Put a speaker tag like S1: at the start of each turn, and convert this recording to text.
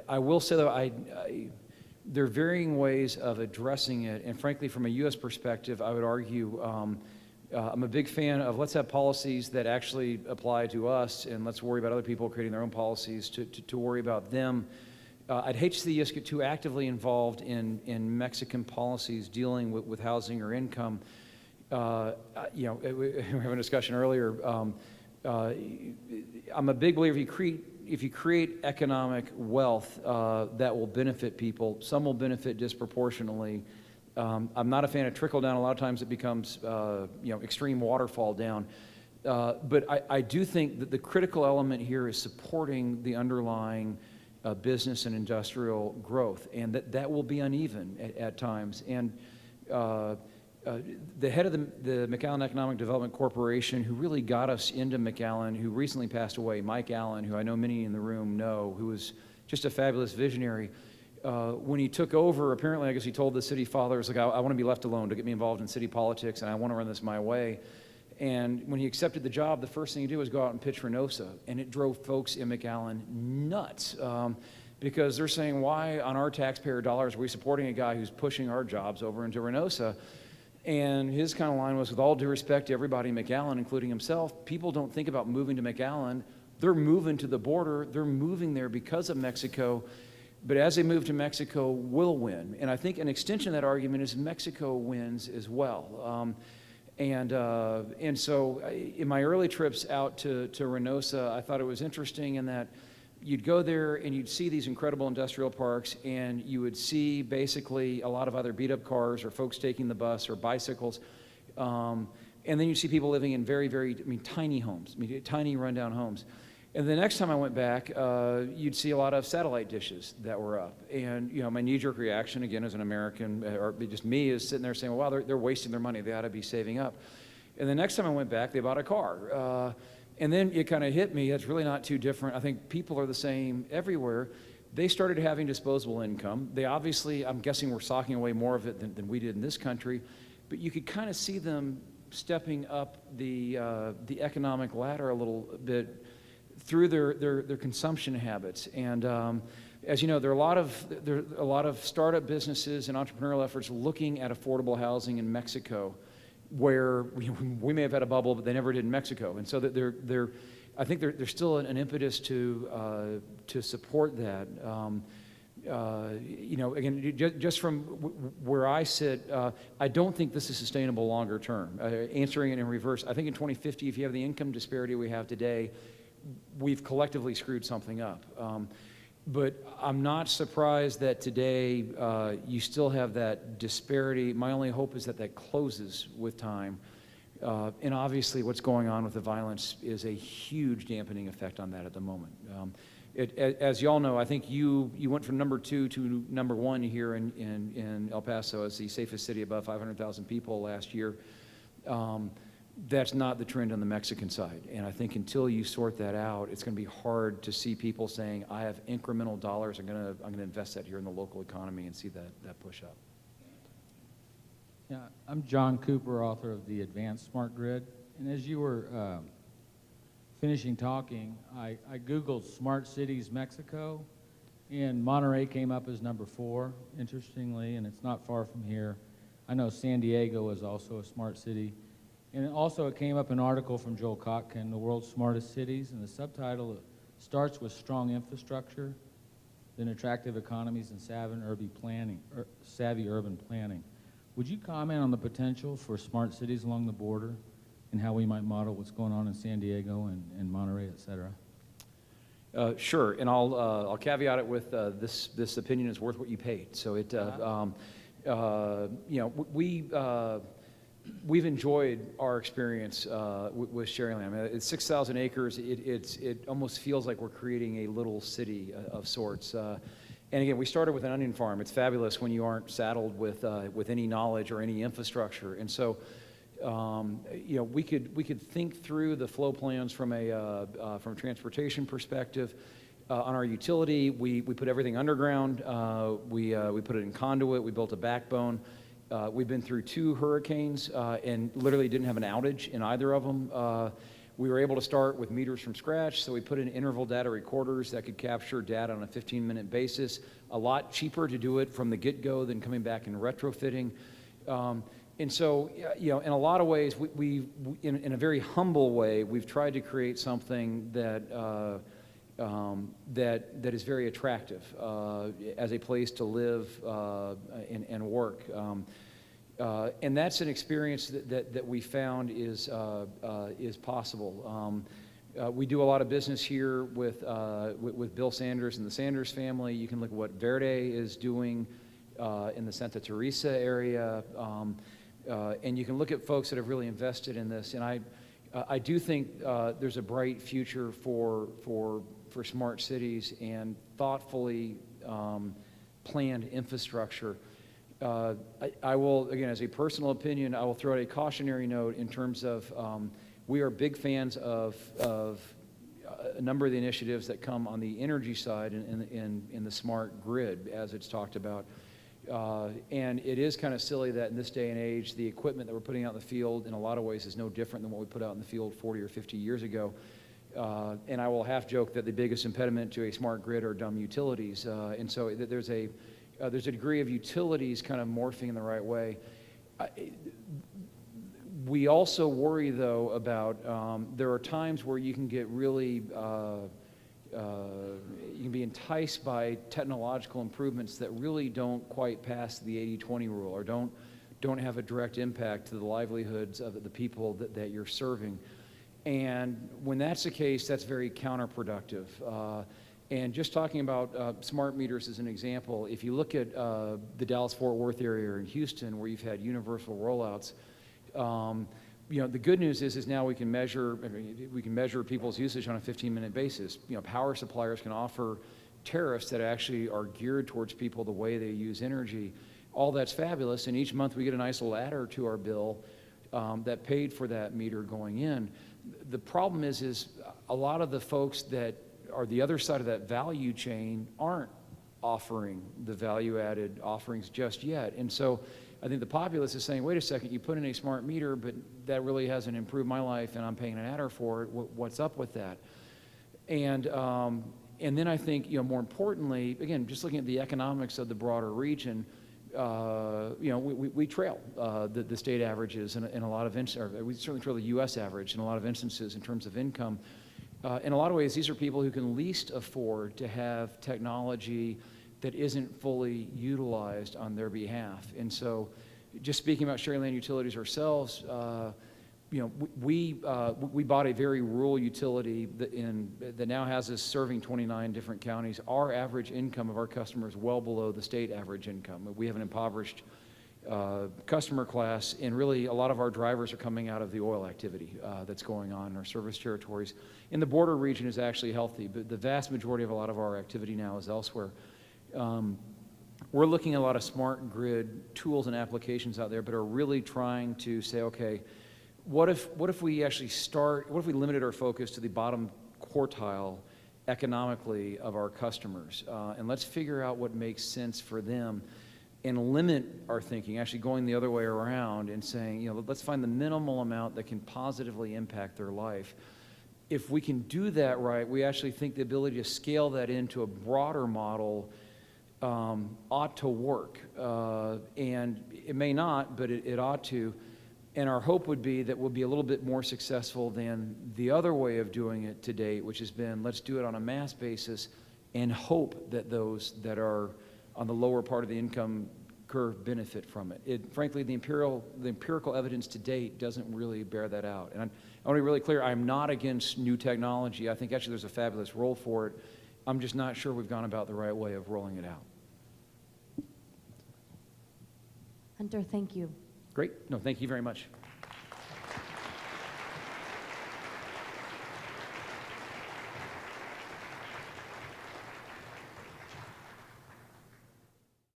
S1: I will say, though, there are varying ways of addressing it, and frankly, from a U.S. perspective, I would argue I'm a big fan of let's have policies that actually apply to us, and let's worry about other people creating their own policies to worry about them. I'd hate to see us get too actively involved in Mexican policies dealing with housing or income. We were having a discussion earlier. I'm a big believer if you create economic wealth that will benefit people, some will benefit disproportionately. I'm not a fan of trickle down. A lot of times it becomes extreme waterfall down. But I do think that the critical element here is supporting the underlying business and industrial growth, and that will be uneven at times. And the head of the McAllen Economic Development Corporation, who really got us into McAllen, who recently passed away, Mike Allen, who I know many in the room know, who was just a fabulous visionary. When he took over, apparently, I guess he told the city fathers, like, I want to be left alone to get me involved in city politics, and I want to run this my way. And when he accepted the job, the first thing he did was go out and pitch Reynosa, and it drove folks in McAllen nuts because they're saying, why on our taxpayer dollars are we supporting a guy who's pushing our jobs over into Reynosa? And his kind of line was, with all due respect to everybody in McAllen, including himself, people don't think about moving to McAllen. They're moving to the border. They're moving there because of Mexico. But as they move to Mexico, we'll win. And I think an extension of that argument is Mexico wins as well. And so in my early trips out to Reynosa, I thought it was interesting in that you'd go there and you'd see these incredible industrial parks, and you would see basically a lot of other beat-up cars or folks taking the bus or bicycles. And then you'd see people living in very, very, tiny homes, tiny rundown homes. And the next time I went back, you'd see a lot of satellite dishes that were up. And, my knee-jerk reaction, again, as an American, or just me, is sitting there saying, well, wow, they're wasting their money. They ought to be saving up. And the next time I went back, they bought a car. And then it kind of hit me, it's really not too different. I think people are the same everywhere. They started having disposable income. They obviously, I'm guessing, were socking away more of it than we did in this country. But you could kind of see them stepping up the economic ladder a little bit through their consumption habits. And as you know, there are a lot of startup businesses and entrepreneurial efforts looking at affordable housing in Mexico, where we may have had a bubble, but they never did in Mexico. And so that I think there's still an impetus to support that. Again, just from where I sit, I don't think this is sustainable longer term. Answering it in reverse, I think in 2050, if you have the income disparity we have today, we've collectively screwed something up. But I'm not surprised that today you still have that disparity. My only hope is that closes with time. And obviously what's going on with the violence is a huge dampening effect on that at the moment. As you all know, I think you went from number 2 to number 1 here in El Paso as the safest city above 500,000 people last year. That's not the trend on the Mexican side. And I think until you sort that out, it's going to be hard to see people saying, I have incremental dollars, I'm going to invest that here in the local economy, and see that push up.
S2: Yeah, I'm John Cooper, author of The Advanced Smart Grid. And as you were finishing talking, I Googled Smart Cities Mexico, and Monterey came up as number 4, interestingly, and it's not far from here. I know San Diego is also a smart city. And also it came up an article from Joel Kotkin, The World's Smartest Cities, and the subtitle starts with strong infrastructure, then attractive economies and savvy urban planning. Would you comment on the potential for smart cities along the border and how we might model what's going on in San Diego and Monterey, et cetera?
S1: Sure, and I'll caveat it with this opinion is worth what you paid. So we've enjoyed our experience with Sharyland. I mean, it's 6,000 acres. It almost feels like we're creating a little city of sorts. And again, we started with an onion farm. It's fabulous when you aren't saddled with any knowledge or any infrastructure. And so, we could think through the flow plans from a transportation perspective. On our utility, we put everything underground. We put it in conduit. We built a backbone. We've been through 2 hurricanes and literally didn't have an outage in either of them. We were able to start with meters from scratch, so we put in interval data recorders that could capture data on a 15-minute basis. A lot cheaper to do it from the get-go than coming back and retrofitting. And so, in a lot of ways, in a very humble way, we've tried to create something that that is very attractive as a place to live and work. And that's an experience that we found is possible. We do a lot of business here with Bill Sanders and the Sanders family. You can look at what Verde is doing in the Santa Teresa area, and you can look at folks that have really invested in this. And I do think there's a bright future for smart cities and thoughtfully planned infrastructure. I will, again, as a personal opinion, I will throw out a cautionary note in terms of we are big fans of a number of the initiatives that come on the energy side in the smart grid, as it's talked about. And it is kind of silly that in this day and age, the equipment that we're putting out in the field in a lot of ways is no different than what we put out in the field 40 or 50 years ago. And I will half joke that the biggest impediment to a smart grid are dumb utilities. And so there's a degree of utilities kind of morphing in the right way. We also worry, though, about there are times where you can get really, you can be enticed by technological improvements that really don't quite pass the 80-20 rule or don't have a direct impact to the livelihoods of the people that you're serving. And when that's the case, that's very counterproductive. And just talking about smart meters as an example, if you look at the Dallas-Fort Worth area or in Houston, where you've had universal rollouts, the good news is now we can measure people's usage on a 15-minute basis. Power suppliers can offer tariffs that actually are geared towards people the way they use energy. All that's fabulous, and each month we get a nice little adder to our bill that paid for that meter going in. The problem is a lot of the folks that are the other side of that value chain aren't offering the value-added offerings just yet. And so I think the populace is saying, wait a second, you put in a smart meter, but that really hasn't improved my life, and I'm paying an adder for it. What's up with that? And then I think, more importantly, again, just looking at the economics of the broader region, we trail the state averages in a lot of instances. We certainly trail the U.S. average in a lot of instances in terms of income. In a lot of ways, these are people who can least afford to have technology that isn't fully utilized on their behalf. And so, just speaking about sharing land utilities ourselves, we bought a very rural utility that now has us serving 29 different counties. Our average income of our customers is well below the state average income. We have an impoverished customer class, and really a lot of our drivers are coming out of the oil activity that's going on in our service territories. In the border region is actually healthy, but the vast majority of a lot of our activity now is elsewhere. We're looking at a lot of smart grid tools and applications out there, but are really trying to say, okay, what if we limited our focus to the bottom quartile economically of our customers, and let's figure out what makes sense for them, and limit our thinking, actually going the other way around and saying, let's find the minimal amount that can positively impact their life. If we can do that right, we actually think the ability to scale that into a broader model ought to work. And it may not, but it ought to. And our hope would be that we'll be a little bit more successful than the other way of doing it to date, which has been, let's do it on a mass basis and hope that those that are on the lower part of the income curve benefit from it. Frankly, the empirical evidence to date doesn't really bear that out. And I want to be really clear, I'm not against new technology. I think actually there's a fabulous role for it. I'm just not sure we've gone about the right way of rolling it out.
S3: Hunter, thank you.
S1: Great. No, thank you very much.